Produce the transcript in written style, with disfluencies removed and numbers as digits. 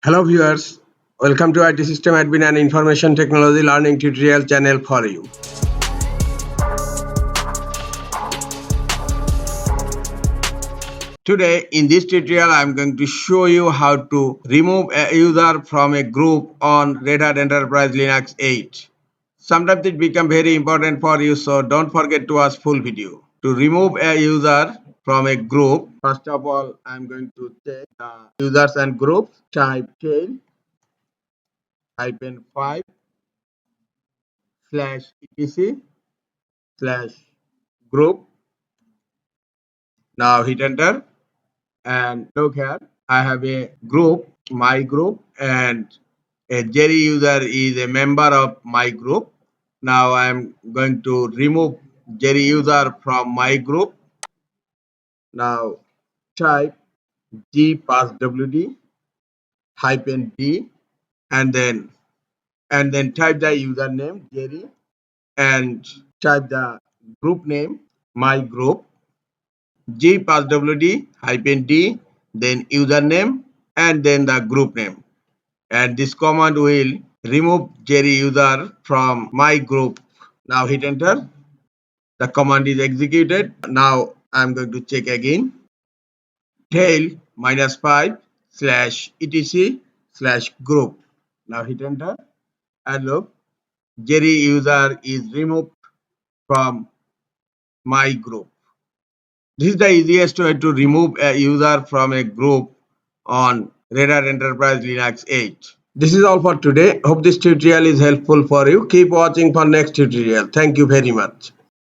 Hello viewers, welcome to IT System Admin and Information Technology Learning Tutorial channel for you. Today in this tutorial I am going to show you how to remove a user from a group on Red Hat Enterprise Linux 8. Sometimes it becomes very important for you, so don't forget to watch full video. To remove a user from a group, first of all I am going to check the users and groups, type tail -5 /etc /group. Now hit enter and look here. I have a group, my group, and a Jerry user is a member of my group. Now I am going to remove Jerry user from my group. Now type g passwd -d and then type the username Jerry and type the group name my group g passwd -d, then username and then the group name, and this command will remove Jerry user from my group. Now hit enter. The command is executed. Now I'm going to check again. Tail -5 /etc/group. Now hit enter and look, Jerry user is removed from my group. This is the easiest way to remove a user from a group on Red Hat Enterprise Linux 8. This is all for today. Hope this tutorial is helpful for you. Keep watching for next tutorial. Thank you very much.